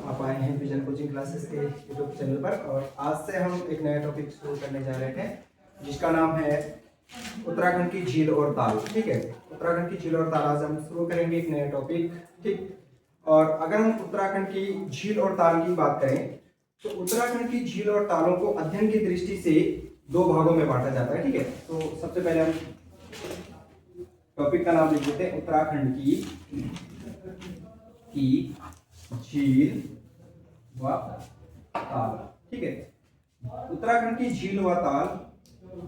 आप आए हैं विजन कोचिंग क्लासेस के यूट्यूब चैनल पर। और आज से हम एक नया टॉपिक शुरू करने जा रहे हैं जिसका नाम है उत्तराखंड की झील और ताल। ठीक है, उत्तराखंड की झील और ताल आज हम शुरू करेंगे एक नया टॉपिक। ठीक, और अगर हम उत्तराखंड की झील और ताल की बात करें तो उत्तराखंड की झील और तालों को अध्ययन की दृष्टि से दो भागों में बांटा जाता है। ठीक है, तो सबसे पहले हम टॉपिक का नाम लिख देते हैं उत्तराखंड की झील व ताल। ठीक है, उत्तराखंड की झील व ताल,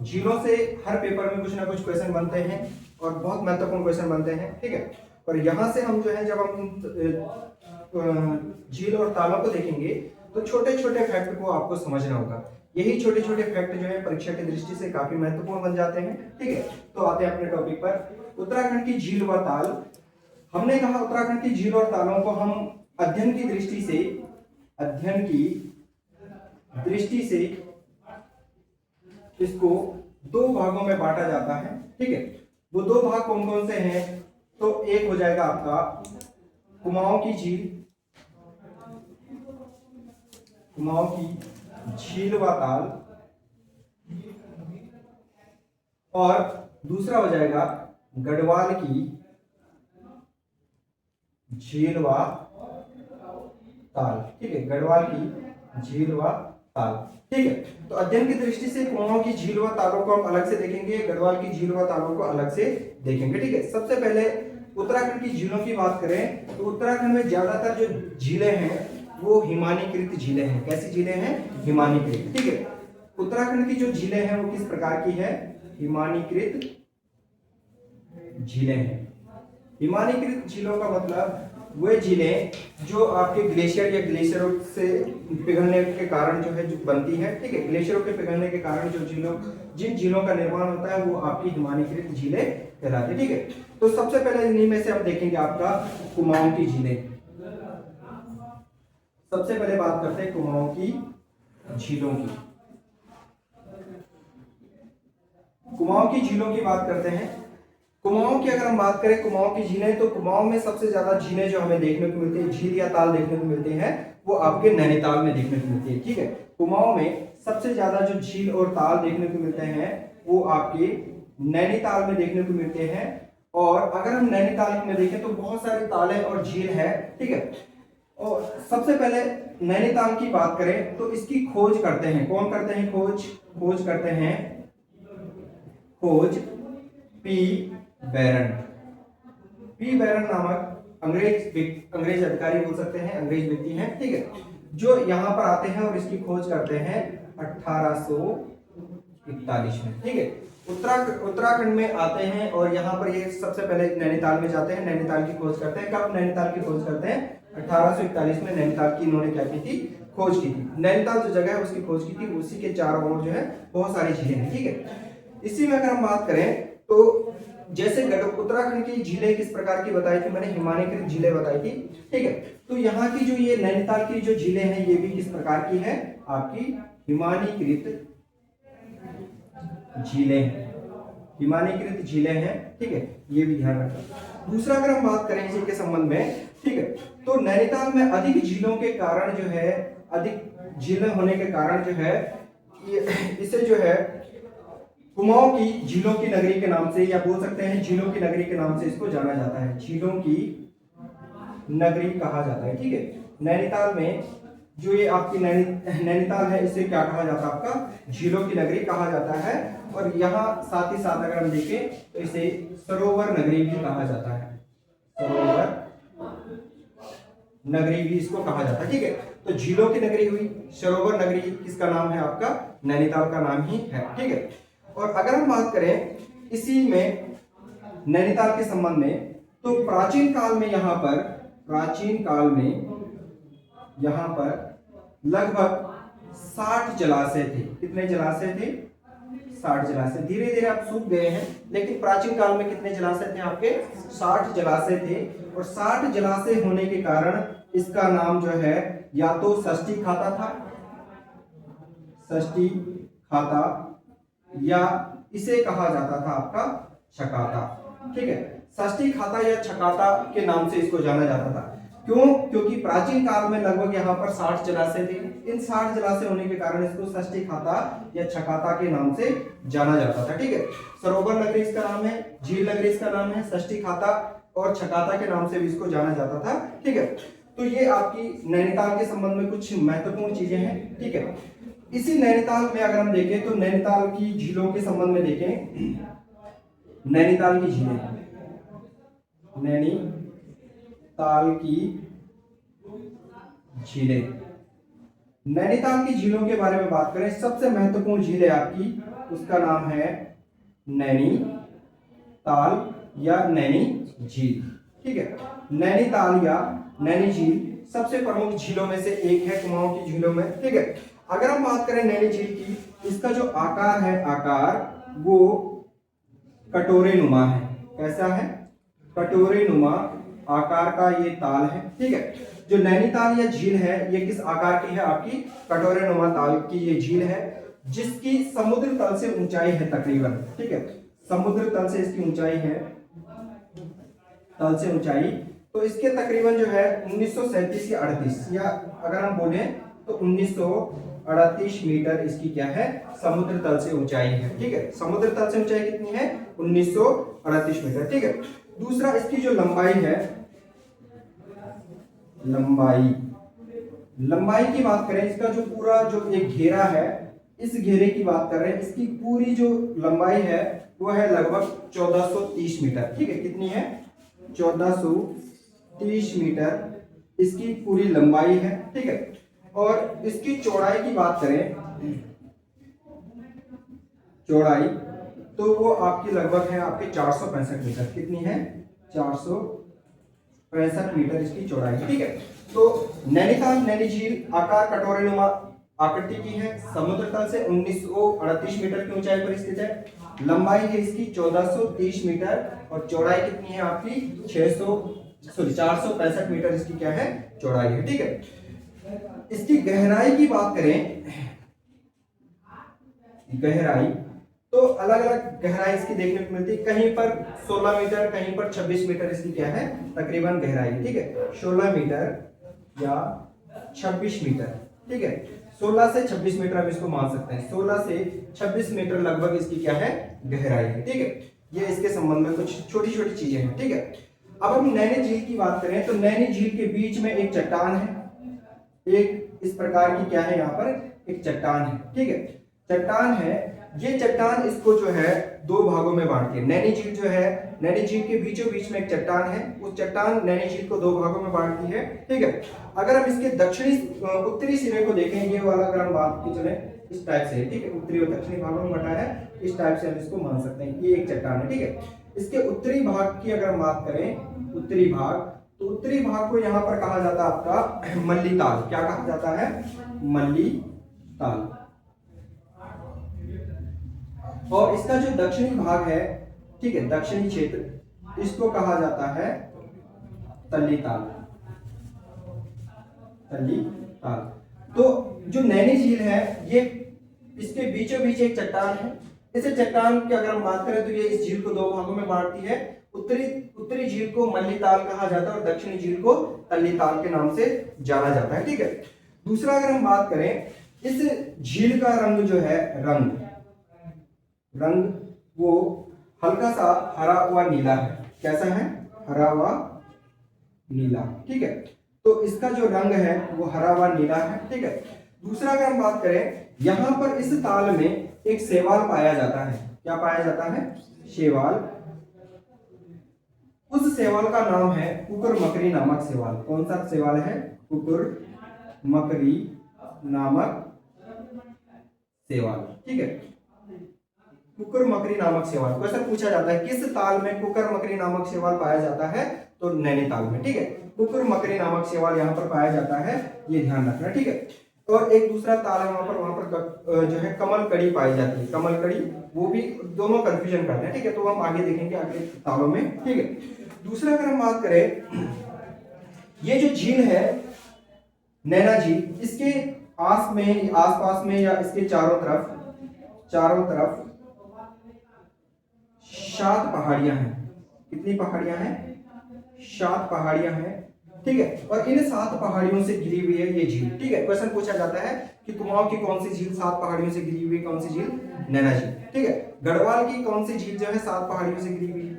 झीलों से हर पेपर में कुछ ना कुछ क्वेश्चन बनते हैं और बहुत महत्वपूर्ण क्वेश्चन बनते हैं। ठीक है, और यहाँ से हम जो है जब हम झील और तालों को देखेंगे तो छोटे छोटे फैक्ट को आपको समझना होगा। यही छोटे छोटे फैक्ट जो है परीक्षा की दृष्टि से काफी महत्वपूर्ण बन जाते हैं। ठीक है, तो आते हैं अपने टॉपिक पर। उत्तराखंड की झील व ताल, हमने कहा उत्तराखंड की झील और तालों को हम अध्ययन की दृष्टि से इसको दो भागों में बांटा जाता है। ठीक है, वो दो भाग कौन कौन से हैं? तो एक हो जाएगा आपका कुमाऊं की झील व ताल, और दूसरा हो जाएगा गढ़वाल की झील व ताल। ठीक है, गढ़वाल की झील व ताल। ठीक है, तो अध्ययन की दृष्टि से कुमाऊं की झील व तालों को हम अलग से देखेंगे, गढ़वाल की झील व तालों को अलग से देखेंगे। ठीक है, सबसे पहले उत्तराखंड की झीलों की बात करें तो उत्तराखंड में ज्यादातर जो झीलें हैं वो हिमानीकृत झीलें हैं। कैसी झीलें हैं? हिमानीकृत। ठीक है, उत्तराखंड की जो झीलें हैं वो किस प्रकार की है? हिमानीकृत झीलें हैं। हिमानीकृत झीलों का मतलब वे झीलें जो आपके ग्लेशियर या ग्लेशियरों से पिघलने के कारण जो है जो बनती है। ठीक है, ग्लेशियरों के पिघलने के कारण जो जिन झीलों का निर्माण होता है वो आपकी हिमानीकृत झीलें कहलाती है। ठीक है, तो सबसे पहले इन्हीं में से हम देखेंगे आपका कुमाऊं की झीलें। सबसे पहले बात करते हैं कुमाऊं की झीलों की। कुमाऊं की झीलों की बात करते हैं। कुमाऊं की अगर हम बात करें, कुमाऊं की झीलें, तो कुमाऊं में सबसे ज्यादा झीलें जो हमें देखने को मिलती है, झील या ताल देखने को मिलते हैं, वो आपके नैनीताल में देखने को मिलती है। ठीक है, कुमाऊं में सबसे ज्यादा जो झील और ताल देखने को मिलते हैं वो आपके नैनीताल में देखने को मिलते हैं। और अगर हम नैनीताल में देखें तो बहुत सारी तालें और झील है। ठीक है, और सबसे पहले नैनीताल की बात करें तो इसकी खोज करते हैं, कौन करते हैं? खोज करते हैं पी बैरन नामक अंग्रेज अधिकारी बोल सकते हैं, अंग्रेज व्यक्ति हैं। ठीक है, जो यहाँ पर आते हैं और इसकी खोज करते हैं 1841 में। ठीक है, उत्तराखंड में आते हैं और यहाँ पर ये सबसे पहले नैनीताल में जाते हैं, नैनीताल की खोज करते हैं। कब नैनीताल की खोज करते हैं? 1841 में नैनीताल की इन्होंने क्या की थी? खोज की थी। नैनीताल जो जगह है उसकी खोज की थी, उसी के चारों ओर जो है बहुत सारी झीलें हैं। ठीक है, इसी में अगर हम बात करें तो जैसे उत्तराखंड की झीलें किस प्रकार की बताई थी मैंने? हिमानीकृत झीलें बताई थी। ठीक है, तो यहाँ की जो ये नैनीताल की जो झीलें हैं ये भी किस प्रकार की है? आपकी हिमानीकृत झीलें हैं। ठीक है, ये भी ध्यान रखना। दूसरा अगर हम बात करें इसी के संबंध में, ठीक है, तो नैनीताल में अधिक झीलों के कारण जो है, अधिक झीलें होने के कारण जो है इसे जो है कुमाऊं की झीलों की नगरी के नाम से, या बोल सकते हैं झीलों की नगरी के नाम से इसको जाना जाता है। झीलों की नगरी कहा जाता है। ठीक है, नैनीताल में जो ये आपकी नैनीताल है इसे क्या कहा जाता है? आपका झीलों की नगरी कहा जाता है। और यहाँ साथ ही साथ अगर हम देखें तो इसे सरोवर नगरी भी कहा जाता है। सरोवर नगरी भी इसको कहा जाता है। ठीक है, तो झीलों की नगरी हुई, सरोवर नगरी किसका नाम है? आपका नैनीताल का नाम ही है। ठीक है, और अगर हम बात करें इसी में नैनीताल के संबंध में तो प्राचीन काल में यहाँ पर लगभग 60 जलाशय थे। कितने जलाशय थे? 60 जलाशय। धीरे धीरे अब सूख गए हैं, लेकिन प्राचीन काल में कितने जलाशय थे? आपके 60 जलाशय थे। और 60 जलाशय होने के कारण इसका नाम जो है या तो षष्ठी खाता या इसे कहा जाता था आपका छकाता। ठीक है, षष्ठी खाता या छकाता के नाम से इसको जाना जाता था। क्यों? क्योंकि प्राचीन काल में लगभग यहाँ पर 60 जलाशय थे। इन 60 जलाशय होने के कारण इसको षष्ठी खाता या छकाता के नाम से जाना जाता था। ठीक है, सरोवर नगरी इसका नाम है, झील नगरी इसका नाम है, षष्ठी खाता और छकाता के नाम से भी इसको जाना जाता था। ठीक है, तो ये आपकी नैनीताल के संबंध में कुछ महत्वपूर्ण चीजें हैं। ठीक है, इसी नैनीताल में अगर हम देखें तो नैनीताल की झीलों के संबंध में देखें, नैनीताल की झीलें, नैनीताल की झीलें, नैनीताल की झीलों के बारे में बात करें, सबसे महत्वपूर्ण झील है आपकी, उसका नाम है नैनीताल या नैनी झील। ठीक है, नैनीताल या नैनी झील सबसे प्रमुख झीलों में से एक है कुमाऊं की झीलों में। ठीक है, अगर हम बात करें नैनी झील की, इसका जो आकार है, आकार वो कटोरे नुमा है। कैसा है? कटोरे नुमा आकार का ये ताल है। ठीक है, जो नैनीताल या झील है ये किस आकार की है? आपकी कटोरे नुमा ताल की ये झील है, जिसकी समुद्र तल से ऊंचाई है तकरीबन। ठीक है, समुद्र तल से इसकी ऊंचाई है, तल से ऊंचाई, तो इसके तकरीबन जो है 1937 या 38, या अगर हम बोले तो 1938 मीटर इसकी क्या है? समुद्र तल से ऊंचाई है। ठीक है, समुद्र तल से ऊंचाई कितनी है? 1938 मीटर। ठीक है, दूसरा इसकी जो लंबाई है, लंबाई की बात करें, इसका जो पूरा जो एक घेरा है, इस घेरे की बात कर रहे हैं, इसकी पूरी जो लंबाई है वो है लगभग 1430 मीटर। ठीक है, कितनी है? 1430 मीटर इसकी पूरी लंबाई है। ठीक है, और इसकी चौड़ाई की बात करें, चौड़ाई तो वो आपकी लगभग है आपके 465 मीटर। कितनी है? 465 मीटर इसकी चौड़ाई। ठीक है, तो नैनीताल नैनी झील आकार कटोरेनुमा आकृति की है, समुद्र तल से 1938 मीटर की ऊंचाई पर स्थित है, लंबाई है इसकी 1430 मीटर और चौड़ाई कितनी है आपकी? 465 मीटर इसकी क्या है? चौड़ाई है। ठीक है, इसकी गहराई की बात करें, गहराई तो अलग अलग गहराई इसकी देखने को मिलती है, कहीं पर 16 मीटर, कहीं पर 26 मीटर इसकी क्या है? तकरीबन गहराई। ठीक है, 16 मीटर या 26 मीटर। ठीक है, 16 से 26 मीटर हम इसको मान सकते हैं, 16 से 26 मीटर लगभग इसकी क्या है? गहराई है। ठीक है, ये इसके संबंध में कुछ छोटी छोटी चीजें हैं। ठीक है, अब हम नैनी झील की बात करें तो नैनी झील के बीच में एक चट्टान है, एक इस प्रकार की क्या है? यहाँ पर एक चट्टान है। ठीक है, चट्टान है, ये चट्टान इसको जो है दो भागों में बांटती है। नैनी झील जो है, नैनी झील के बीचों बीच में एक चट्टान है, उस चट्टान नैनी झील को दो भागों में बांटती है। ठीक है, अगर हम इसके दक्षिणी उत्तरी सिरे को देखें, ये वाला अगर हम बात की चले इस टाइप से, ठीक है, उत्तरी और दक्षिणी भागों में बटा है, इस टाइप से हम इसको मान सकते हैं, ये एक चट्टान है। ठीक है, इसके उत्तरी भाग की अगर हम बात करें, उत्तरी भाग, तो उत्तरी भाग को यहाँ पर कहा जाता है आपका मल्ली ताल। क्या कहा जाता है? मल्ली ताल। और इसका जो दक्षिणी भाग है, ठीक है, दक्षिणी क्षेत्र, इसको कहा जाता है तल्ली ताल, तल्ली ताल। तो जो नैनी झील है ये इसके बीचों बीच एक चट्टान है, इसे चट्टान की अगर हम बात करें तो ये इस झील को दो भागों में बांटती है। उत्तरी झील को मल्ली ताल कहा जाता है और दक्षिणी झील को तल्ली ताल के नाम से जाना जाता है। ठीक है, दूसरा अगर हम बात करें, इस झील का रंग जो है, रंग वो हल्का सा हरा हुआ नीला है। कैसा है? हरा हुआ नीला। ठीक है, तो इसका जो रंग है वो हरा हुआ नीला है। ठीक है, दूसरा अगर हम बात करें, यहां पर इस ताल में एक शैवाल पाया जाता है। क्या पाया जाता है? शैवाल। उस शैवाल का नाम है कुकुर मकरी नामक शैवाल। कौन सा शैवाल है? कुकुर मकरी नामक शैवाल। ठीक है, कुकुर मकरी नामक शैवाल। क्वेश्चन पूछा जाता है किस ताल में कुकुर मकरी नामक शैवाल पाया जाता है? तो नैनीताल में। ठीक है, कुकुर मकरी नामक शैवाल यहाँ पर पाया जाता है, ये ध्यान रखना। ठीक है, और एक दूसरा ताल है वहां पर जो है कमल कड़ी पाई जाती है, कमल कड़ी, वो भी दोनों कंफ्यूजन करते हैं। ठीक है, तो हम आगे देखेंगे आगे तालों में। ठीक है, दूसरा अगर हम बात करें, ये जो झील है नैना झील, इसके आसपास में या इसके चारों तरफ 7 पहाड़ियां हैं। कितनी पहाड़ियां हैं? 7 पहाड़ियां हैं। ठीक है। और इन 7 पहाड़ियों से घिरी हुई है ये झील, ठीक है। क्वेश्चन पूछा जाता है कि कुमाऊं की कौन सी झील 7 पहाड़ियों से घिरी हुई है, कौन सी झील? नैना झील, ठीक है। गढ़वाल की कौन सी झील जो है 7 पहाड़ियों से घिरी हुई है,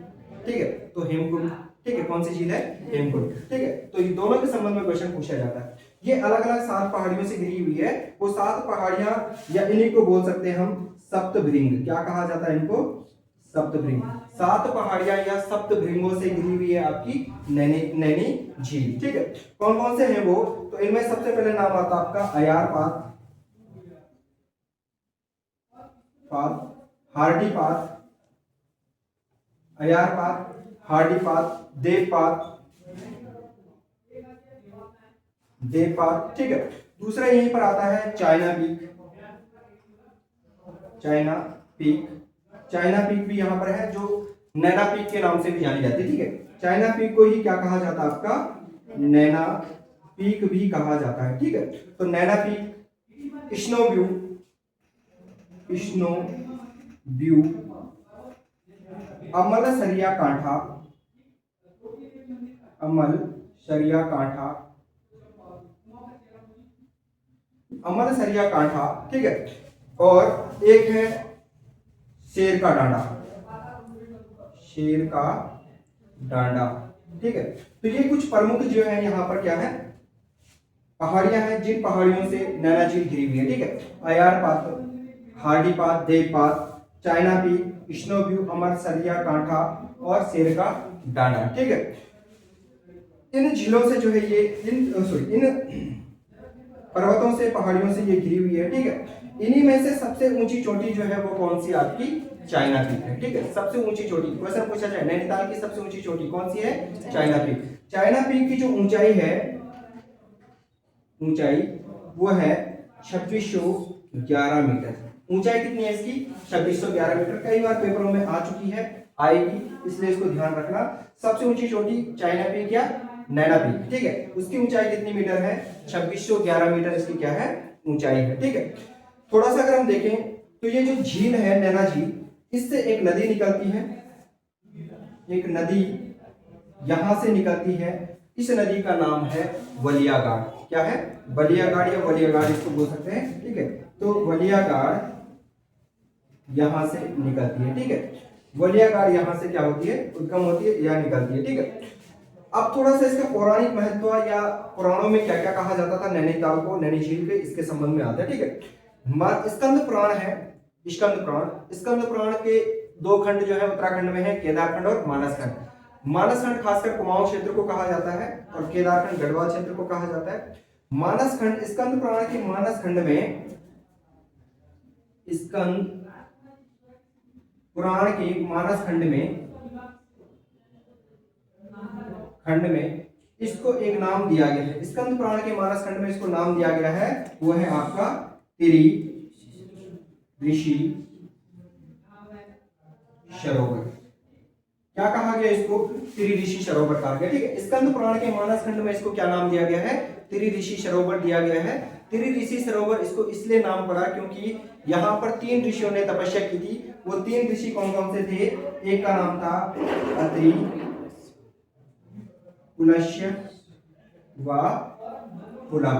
ठीक है, तो हेमकुंड, ठीक है। कौन सी झील है? हेमकुंड, ठीक है। तो ये दोनों के संबंध में क्वेश्चन पूछा जाता है। ये अलग अलग 7 पहाड़ियों से घिरी हुई है, वो 7 पहाड़ियां, या इन्हीं को बोल सकते हैं हम सप्तभृंग। क्या कहा जाता है इनको? सप्तभृंग। 7 पहाड़ियां या सप्तभृंगों से घिरी हुई है आपकी नैनी झील, ठीक है। कौन कौन से हैं वो? तो इनमें सबसे पहले नाम आता है आपका अयारपात, हार्डीपात, अयारपात, हार्डीपात, देवपात, ठीक है। दूसरा यहीं पर आता है चाइना पीक, चाइना पीक भी यहां पर है, जो नैना पीक के नाम से भी जानी जाती है, ठीक है। चाइना पीक को ही क्या कहा जाता है आपका? नैना पीक भी कहा जाता है, ठीक है। तो नैना पीक, स्नो व्यू, अमलसरिया कांठा, ठीक है। और एक है शेर का डांडा, ठीक है। तो ये कुछ प्रमुख जो है यहाँ पर क्या है? पहाड़ियां हैं, जिन पहाड़ियों से नैना झील घिरी हुई है, ठीक है। अयारपात, हार्डीपात, देवपात, चाइना पीक, स्नो व्यू, अमरसरिया कांठा और शेर का डांडा, ठीक है। इन झीलों से जो है ये इन पर्वतों से, पहाड़ियों से ये घिरी हुई है, ठीक है। इन्हीं में से सबसे ऊंची चोटी जो है वो कौन सी? आपकी चाइना पीक है, ठीक है। सबसे ऊंची चोटी, क्वेश्चन पूछा जाए नैनीताल की सबसे ऊंची चोटी कौन सी है? China peak. चाइना पीक की जो ऊंचाई है, वो है 2611 मीटर। ऊंचाई कितनी है इसकी? 2611 मीटर। कई बार पेपरों में आ चुकी है, आएगी, इसलिए इसको ध्यान रखना। सबसे ऊंची चोटी चाइना पीक या नैना पीक, ठीक है। उसकी ऊंचाई कितनी मीटर है? 2611 मीटर इसकी क्या है? ऊंचाई है, ठीक है। थोड़ा सा अगर हम देखें तो ये जो झील है नैना झील, इससे एक नदी निकलती है, एक नदी यहां से निकलती है। इस नदी का नाम है वलियागाड़। क्या है? बलियागाड़ या वलियागाड़ इसको बोल सकते हैं, ठीक है। तो वलियागाड़ यहां से निकलती है, ठीक है। वलियागाड़ यहां से क्या होती है? उद्गम होती है या निकलती है, ठीक है। अब थोड़ा सा इसका पौराणिक महत्व या पुराणों में क्या क्या कहा जाता था नैनीताल को, नैनी झील के, इसके संबंध में आता है, ठीक है। स्कंद पुराण है, स्कंद पुराण के 2 खंड जो है उत्तराखंड में है, केदारखंड और मानसखंड। मानसखंड खासकर कुमाऊं क्षेत्र को कहा जाता है और केदारखंड गढ़वाल क्षेत्र को कहा जाता है। मानसखंड, स्कंद पुराण के मानसखंड में, स्कंद पुराण के मानसखंड में इसको एक नाम दिया गया है। स्कंद पुराण के मानस खंड में इसको नाम दिया गया है, वो है आपका तिरी ऋषि सरोवर। क्या कहा गया इसको? तिरी ऋषि सरोवर कहा गया, ठीक है। स्कंद पुराण के मानस खंड में इसको क्या नाम दिया गया है? तिरी ऋषि सरोवर दिया गया है। तिरी ऋषि सरोवर इसको इसलिए नाम पड़ा क्योंकि यहाँ पर 3 ऋषियों ने तपस्या की थी। वो 3 ऋषि कौन कौन से थे? एक का नाम था अत्रि, पुलस्त्य व पुलह,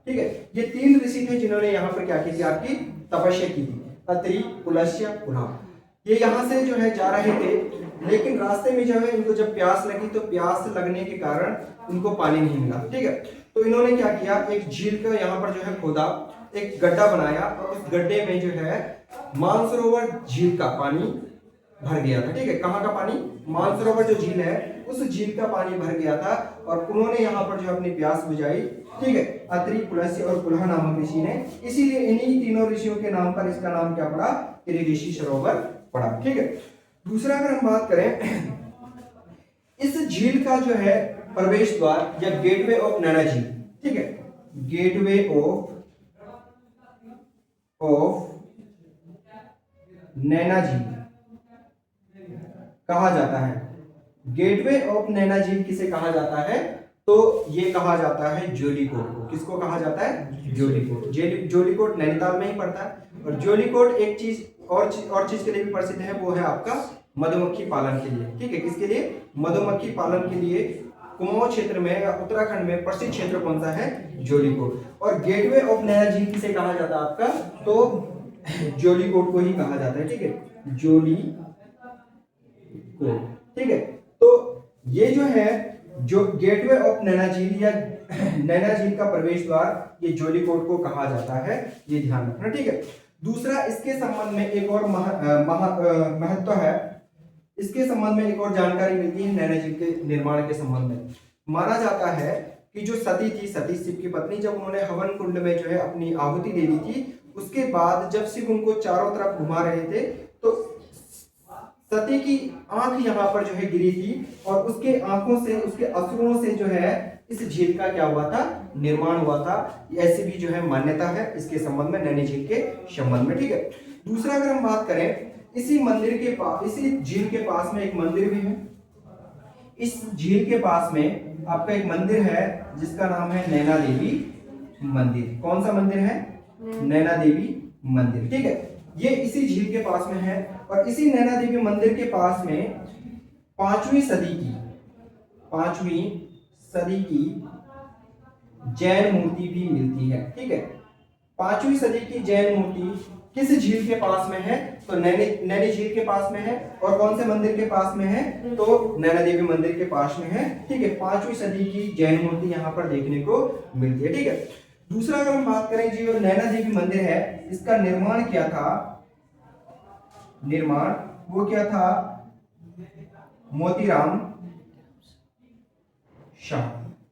ठीक है। ये 3 ऋषि थे जिन्होंने यहाँ पर क्या की थी? आपकी तपस्या की थी। अत्रि, पुलस्त्य, पुलह। ये यहाँ से जो है जा रहे थे, लेकिन रास्ते में जो है इनको जब प्यास लगी तो प्यास लगने के कारण उनको पानी नहीं मिला, ठीक है। तो इन्होंने क्या किया? एक झील का यहाँ पर जो है खोदा, एक गड्ढा बनाया और उस गड्ढे में जो है मानसरोवर झील का पानी भर गया था, ठीक है। कहाँ का पानी? मानसरोवर जो झील है उस झील का पानी भर गया था और उन्होंने यहाँ पर जो अपनी प्यास बुझाई, ठीक है। अत्रि, पुलस्त्य और पुलह नामक ऋषि ने, इसीलिए इन्हीं तीनों ऋषियों के नाम पर इसका नाम क्या पड़ा? तिरी ऋषि सरोवर पड़ा, ठीक है। दूसरा अगर हम बात करें, इस झील का जो है प्रवेश द्वार या गेटवे ऑफ नैना झील, ठीक है। गेटवे ऑफ नैना झील कहा जाता है। गेटवे ऑफ नैना झील किसे कहा जाता है? तो ये कहा जाता है जोलीकोट को। किसको कहा जाता है? जोलीकोट। जोलीकोट नैनीताल में ही पड़ता है। और जोलीकोट एक चीज और चीज के लिए भी प्रसिद्ध है, वो है आपका मधुमक्खी पालन के लिए, ठीक है। किसके लिए? मधुमक्खी पालन के लिए कुमाऊं क्षेत्र में या उत्तराखंड में प्रसिद्ध क्षेत्र कौन सा है? जोलीकोट। और गेटवे ऑफ नैना झील किसे कहा जाता है आपका? तो जोलीकोट को ही कहा जाता है, ठीक है, जोलीकोट, ठीक है। तो ये जो है जो गेटवे ऑफ नैना झील या नैना झील का प्रवेश द्वार ये जोलीकोट को कहा जाता है, ये ध्यान रखना, ठीक है। दूसरा इसके संबंध में एक और महत्व है, इसके संबंध में एक और जानकारी मिलती है नैना झील के निर्माण के संबंध में। माना जाता है कि जो सती थी, सती शिव की पत्नी, जब उन्होंने हवन कुंड में जो है अपनी आहुति दे दी थी, उसके बाद जब शिव उनको चारों तरफ घुमा रहे थे तो सती की आंख यहाँ पर जो है गिरी थी और उसके आंखों से, उसके असुरों से जो है इस झील का क्या हुआ था? निर्माण हुआ था। ऐसी भी जो है मान्यता है इसके संबंध में, नैनी झील के संबंध में, ठीक है। दूसरा अगर हम बात करें, इसी मंदिर के पास, इसी झील के पास में एक मंदिर भी है। इस झील के पास में आपका एक मंदिर है जिसका नाम है नैना देवी मंदिर। कौन सा मंदिर है? नैना देवी मंदिर, ठीक है। ये इसी झील के पास में है और इसी नैना देवी मंदिर के पास में 5वीं सदी की जैन मूर्ति भी मिलती है, ठीक है। 5वीं सदी की जैन मूर्ति किस झील के पास में है? तो नैनी झील के पास में है। और कौन से मंदिर के पास में है? तो नैना देवी मंदिर के पास में है, ठीक है। 5वीं सदी की जैन मूर्ति यहाँ पर देखने को मिलती है, ठीक है। दूसरा अगर हम बात करें जो नैना देवी मंदिर है, इसका निर्माण क्या था? वो क्या था? मोतीराम शाह,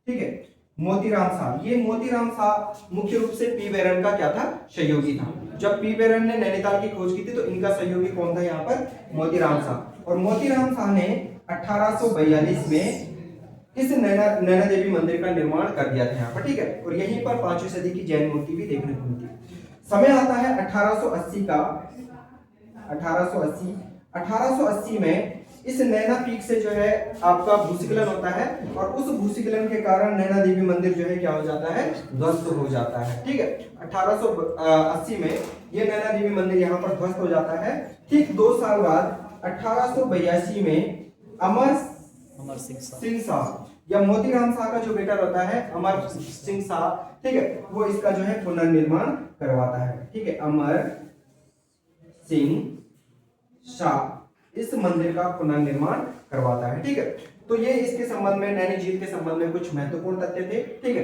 ठीक है, मोतीराम शाह। ये मोतीराम शाह मुख्य रूप से पी बेरन का क्या था? सहयोगी था। जब पी बेरन ने नैनीताल की खोज की थी तो इनका सहयोगी कौन था यहाँ पर? मोतीराम शाह। और मोतीराम शाह ने 1842 में इस नैना देवी मंदिर का निर्माण कर दिया था यहाँ पर, ठीक है। और यहीं पर 5वीं सदी की जैन मूर्ति भी देखने को मिलती है। समय आता है 1880 का। 1880 में इस नैना पीक से जो है आपका भूस्खलन होता है और उस भूस्खलन के कारण नैना देवी मंदिर जो है क्या हो जाता है? ध्वस्त हो जाता है, ठीक है। 1880 में ये नैना देवी मंदिर यहाँ पर ध्वस्त हो जाता है। ठीक 2 साल बाद 1882 में अमर सिंह शाह या मोतीराम शाह का जो बेटा रहता है अमर सिंह शाह, ठीक है, वो इसका जो है पुनर्निर्माण करवाता है, ठीक है। अमर सिंह शाह इस मंदिर का पुनर्निर्माण करवाता है, ठीक है। तो ये इसके संबंध में, नैनी झील के संबंध में कुछ महत्वपूर्ण तथ्य थे, ठीक है।